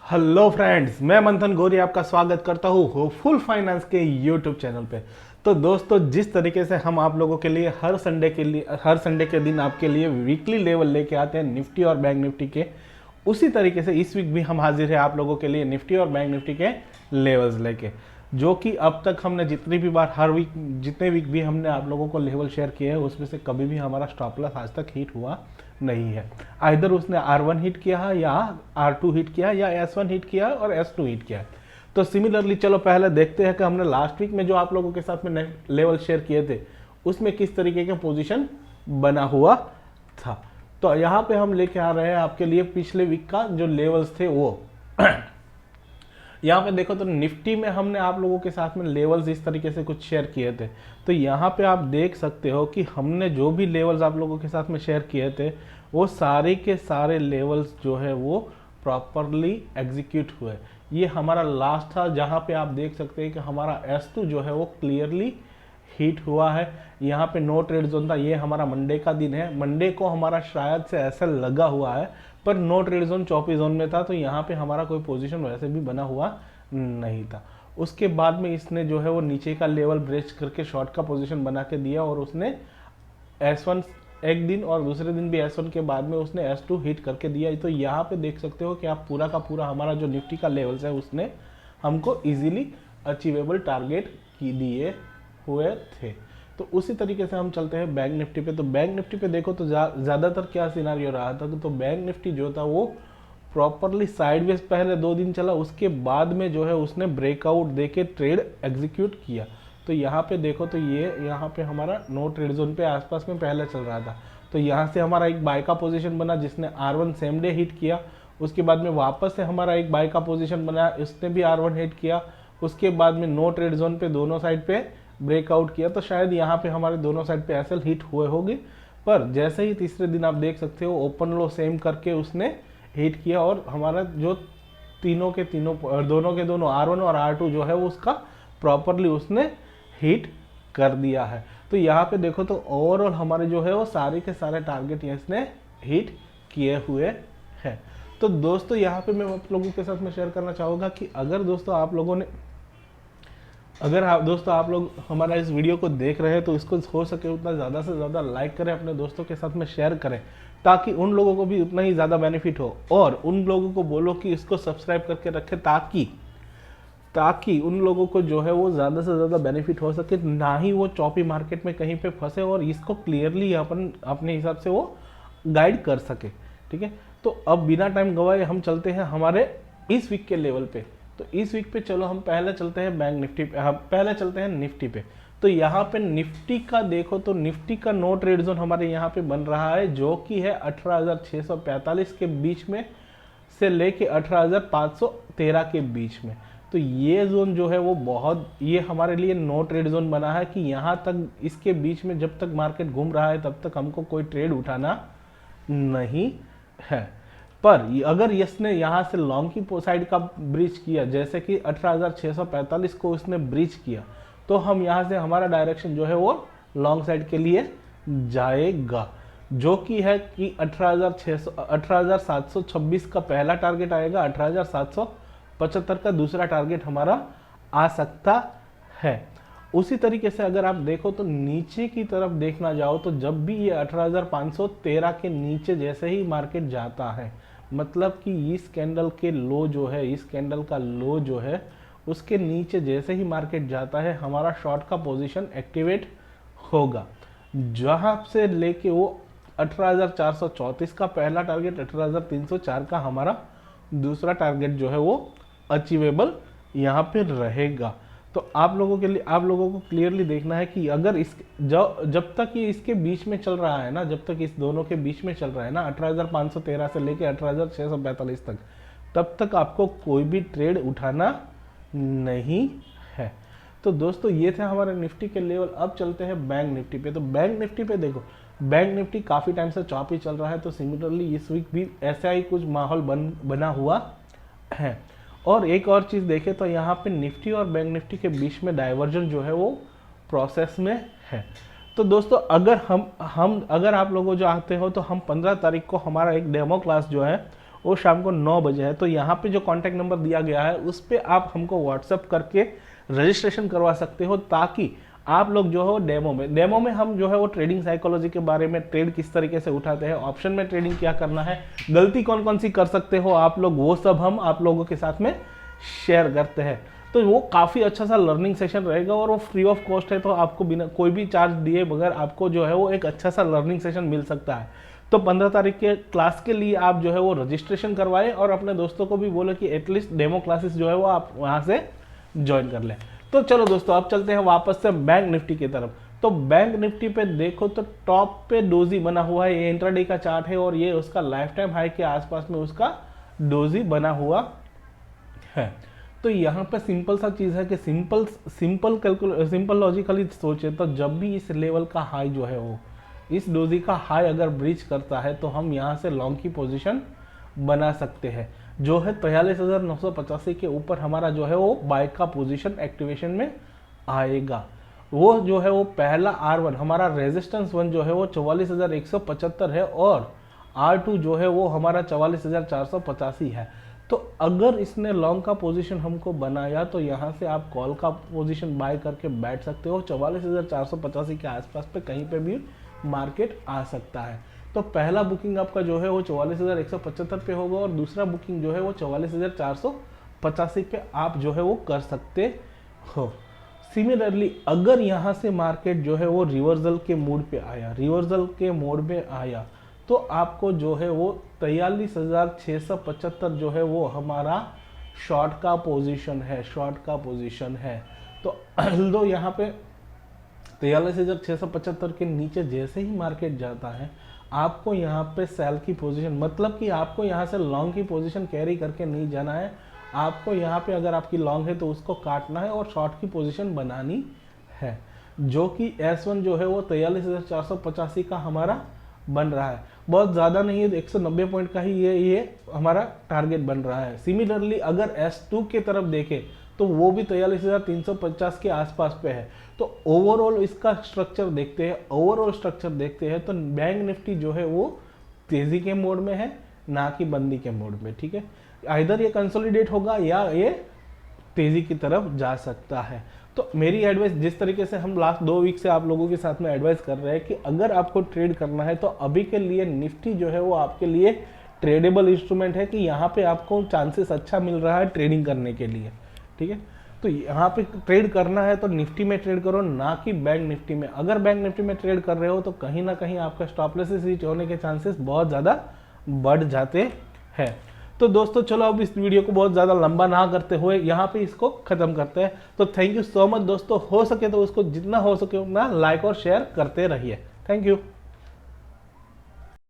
Hello friends, मैं मंथन गौरी आपका स्वागत करता हूँ होपफुल फाइनेंस के यूट्यूब चैनल पे। तो दोस्तों, जिस तरीके से हम आप लोगों के लिए हर संडे के दिन आपके लिए वीकली लेवल लेके आते हैं निफ्टी और बैंक निफ्टी के, उसी तरीके से इस वीक भी हम हाजिर है आप लोगों के लिए निफ्टी और बैंक निफ्टी के लेवल्स लेके, जो कि अब तक हमने जितनी भी बार हर वीक जितने वीक भी हमने आप लोगों को लेवल शेयर किए हैं उसमें से कभी भी हमारा स्टॉप लॉस आज तक हिट हुआ नहीं है। आइदर उसने R1 हिट किया है या R2 हिट किया है या S1 हिट किया है और S2 हिट किया है। तो सिमिलरली चलो पहले देखते हैं कि हमने लास्ट वीक में जो आप लोगों के साथ में लेवल शेयर किए थे उसमें किस तरीके का पोजीशन बना हुआ था। तो यहाँ पे हम लेके आ रहे हैं आपके लिए पिछले वीक का जो लेवल्स थे वो यहाँ पे देखो तो निफ्टी में हमने आप लोगों के साथ में लेवल्स इस तरीके से कुछ शेयर किए थे। तो यहाँ पे आप देख सकते हो कि हमने जो भी लेवल्स आप लोगों के साथ में शेयर किए थे वो सारे के सारे लेवल्स जो है वो प्रॉपरली एग्जीक्यूट हुए। ये हमारा लास्ट था जहाँ पे आप देख सकते हैं कि हमारा S2 जो है वो क्लियरली हिट हुआ है। यहाँ पे नो ट्रेड जोन था। ये हमारा मंडे का दिन है। मंडे को हमारा शायद से ऐसा लगा हुआ है पर नो ट्रेड जोन 24 जोन में था, तो यहाँ पे हमारा कोई पोजीशन वैसे भी बना हुआ नहीं था। उसके बाद में इसने जो है वो नीचे का लेवल ब्रेच करके शॉर्ट का पोजीशन बना के दिया और उसने S1 एक दिन और दूसरे दिन भी S1 के बाद में उसने S2 हिट करके दिया। तो यहाँ पे देख सकते हो कि आप पूरा का पूरा हमारा जो निफ्टी का लेवल्स है उसने हमको इजीली अचीवेबल टारगेट की दिए हुए थे। तो उसी तरीके से हम चलते हैं बैंक निफ्टी पे। तो बैंक निफ्टी पे देखो तो ज़्यादातर क्या सिनारियो रहा था। तो बैंक निफ्टी जो था वो प्रॉपरली साइडवेज पहले 2 दिन चला, उसके बाद में जो है उसने ब्रेकआउट देके ट्रेड एग्जीक्यूट किया। तो यहाँ पे देखो तो ये यहाँ पे हमारा नो ट्रेड जोन पे आसपास में पहले चल रहा था। तो यहाँ से हमारा एक बाय का पोजीशन बना जिसने R1 सेम डे हिट किया। उसके बाद में वापस से हमारा एक बाय का पोजीशन बना, इसने भी R1 हिट किया। उसके बाद में नो ट्रेड जोन पे दोनों साइड पे ब्रेकआउट किया। तो शायद यहाँ पे हमारे दोनों साइड पे एसएल हिट हुए होंगे, पर जैसे ही तीसरे दिन आप देख सकते हो ओपन लो सेम करके उसने हिट किया और हमारा जो तीनों के तीनों दोनों के दोनों R1 और R2 जो है वो उसका प्रॉपरली उसने हिट कर दिया है। तो यहाँ पे देखो तो ओवरऑल हमारे जो है वो सारे के सारे टारगेट इसने हिट किए हुए हैं। तो दोस्तों यहाँ पे मैं आप लोगों के साथ में शेयर करना चाहूँगा कि अगर दोस्तों आप लोग हमारा इस वीडियो को देख रहे हैं तो इसको हो सके उतना ज़्यादा से ज़्यादा लाइक करें, अपने दोस्तों के साथ में शेयर करें ताकि उन लोगों को भी उतना ही ज़्यादा बेनिफिट हो। और उन लोगों को बोलो कि इसको सब्सक्राइब करके रखें ताकि उन लोगों को जो है वो ज़्यादा से ज़्यादा बेनिफिट हो सके, ना ही वो चॉपी मार्केट में कहीं पे फंसे और इसको क्लियरली अपन अपने हिसाब से वो गाइड कर सके। ठीक है, तो अब बिना टाइम गवाए हम चलते हैं हमारे इस वीक के लेवल पे। तो इस वीक पे चलो हम पहले चलते हैं बैंक निफ्टी पे, हम पहले चलते हैं निफ्टी पे। तो यहाँ पे निफ्टी का देखो तो निफ्टी का नो ट्रेड जोन हमारे यहाँ पे बन रहा है जो कि है 18,645 के बीच में से लेके 18,513 के बीच में। तो ये जोन जो है वो ये हमारे लिए नो ट्रेड जोन बना है कि यहाँ तक इसके बीच में जब तक मार्केट घूम रहा है तब तक हमको कोई ट्रेड उठाना नहीं है। पर अगर इसने यहाँ से लॉन्ग की साइड का ब्रीच किया, जैसे कि 18,645 को उसने ब्रीच किया, तो हम यहाँ से हमारा डायरेक्शन जो है वो लॉन्ग साइड के लिए जाएगा, जो कि है कि 18,726 का पहला टारगेट आएगा, 18,775 का दूसरा टारगेट हमारा आ सकता है। उसी तरीके से अगर आप देखो तो नीचे की तरफ देखना जाओ तो जब भी ये 18,513 के नीचे जैसे ही मार्केट जाता है, मतलब कि इस कैंडल के लो जो है, इस कैंडल का लो जो है उसके नीचे जैसे ही मार्केट जाता है हमारा शॉर्ट का पोजीशन एक्टिवेट होगा, जहां से लेके वो 18,434 का पहला टारगेट, 18,304 का हमारा दूसरा टारगेट जो है वो अचीवेबल यहाँ पे रहेगा। तो आप लोगों को क्लियरली देखना है कि अगर जब तक ये इसके बीच में चल रहा है ना, जब तक इस दोनों के बीच में चल रहा है ना 18,513 से लेके 18,645 तक, तब तक आपको कोई भी ट्रेड उठाना नहीं है। तो दोस्तों ये थे हमारे निफ्टी के लेवल। अब चलते हैं बैंक निफ्टी पे। तो बैंक निफ्टी पे देखो, बैंक निफ्टी काफ़ी टाइम से चॉपी चल रहा है, तो सिमिलरली इस वीक भी ऐसा ही कुछ माहौल बना हुआ है। और एक और चीज़ देखें तो यहाँ पे निफ्टी और बैंक निफ्टी के बीच में डाइवर्जन जो है वो प्रोसेस में है। तो दोस्तों अगर आप लोगों जो आते हो तो हम 15 तारीख को हमारा एक डेमो क्लास जो है वो शाम को 9 बजे है। तो यहाँ पे जो कॉन्टैक्ट नंबर दिया गया है उस पर आप हमको व्हाट्सअप करके रजिस्ट्रेशन करवा सकते हो, ताकि आप लोग जो हो डेमो में हम जो है वो ट्रेडिंग साइकोलॉजी के बारे में, ट्रेड किस तरीके से उठाते हैं, ऑप्शन में ट्रेडिंग क्या करना है, गलती कौन कौन सी कर सकते हो आप लोग, वो सब हम आप लोगों के साथ में शेयर करते हैं। तो वो काफ़ी अच्छा सा लर्निंग सेशन रहेगा और वो फ्री ऑफ कॉस्ट है, तो आपको बिना कोई भी चार्ज दिए बगैर आपको जो है वो एक अच्छा सा लर्निंग सेशन मिल सकता है। तो 15 तारीख के क्लास के लिए आप जो है वो रजिस्ट्रेशन करवाएं और अपने दोस्तों को भी बोले कि एटलीस्ट डेमो क्लासेस जो है वो आप वहाँ से ज्वाइन कर लें। तो चलो दोस्तों, अब चलते हैं वापस से बैंक निफ्टी की तरफ। तो बैंक निफ्टी पे देखो तो टॉप पे डोजी बना हुआ है, ये इंट्राडे का चार्ट है और ये उसका लाइफ टाइम हाई के आसपास में उसका डोजी बना हुआ है। तो यहाँ पे सिंपल सा चीज़ है कि सिंपल लॉजिकली सोचे तो जब भी इस लेवल का हाई जो है वो इस डोजी का हाई अगर ब्रीच करता है तो हम यहाँ से लॉन्ग की पोजीशन बना सकते हैं, जो है 43,985 के ऊपर हमारा जो है वो बाय का पोजीशन एक्टिवेशन में आएगा। वो जो है वो पहला R1 हमारा रेजिस्टेंस 1 जो है वो 44,175 है और R2 जो है वो हमारा 44,485 है। तो अगर इसने लॉन्ग का पोजीशन हमको बनाया तो यहाँ से आप कॉल का पोजीशन बाय करके बैठ सकते हो। 44,485 के आसपास पे कहीं पे भी मार्केट आ सकता है। तो पहला बुकिंग आपका जो है वो 44,175 पे होगा और दूसरा बुकिंग जो है वो 44,485 पे आप जो है वो कर सकते हो। सिमिलरली अगर यहाँ से मार्केट जो है वो रिवर्सल के मोड पे आया तो आपको जो है वो 43,675 जो है वो हमारा शॉर्ट का पोजीशन है। तो दो यहाँ पे 43,675 के नीचे जैसे ही मार्केट जाता है आपको यहाँ पे सेल की पोजीशन, मतलब कि आपको यहाँ से लॉन्ग की पोजीशन कैरी करके नहीं जाना है। आपको यहाँ पे अगर आपकी लॉन्ग है तो उसको काटना है और शॉर्ट की पोजीशन बनानी है, जो कि S1 जो है वो 43,485 का हमारा बन रहा है। बहुत ज़्यादा नहीं है, 190 पॉइंट का ही ये हमारा टारगेट बन रहा है। सिमिलरली अगर S2 के तरफ देखें तो वो भी 43,350 के आसपास पे है। तो ओवरऑल इसका स्ट्रक्चर देखते हैं तो बैंक निफ्टी जो है वो तेजी के मोड में है, ना कि बंदी के मोड में। ठीक है, आइदर ये कंसोलिडेट होगा या ये तेजी की तरफ जा सकता है। तो मेरी एडवाइस, जिस तरीके से हम लास्ट 2 वीक से आप लोगों के साथ में एडवाइस कर रहे हैं कि अगर आपको ट्रेड करना है तो अभी के लिए निफ्टी जो है वो आपके लिए ट्रेडेबल इंस्ट्रूमेंट है, कि यहाँ पे आपको चांसेस अच्छा मिल रहा है ट्रेडिंग करने के लिए। ठीक है, तो यहाँ पे ट्रेड करना है तो निफ्टी में ट्रेड करो, ना कि बैंक निफ्टी में। अगर बैंक निफ्टी में ट्रेड कर रहे हो तो कहीं ना कहीं आपका स्टॉप लॉसेस रीच होने के चांसेस बहुत ज़्यादा बढ़ जाते हैं। तो दोस्तों चलो अब इस वीडियो को बहुत ज़्यादा लंबा ना करते हुए यहाँ पे इसको ख़त्म करते हैं। तो थैंक यू सो मच दोस्तों, हो सके तो उसको जितना हो सके उतना लाइक और शेयर करते रहिए। Thank you.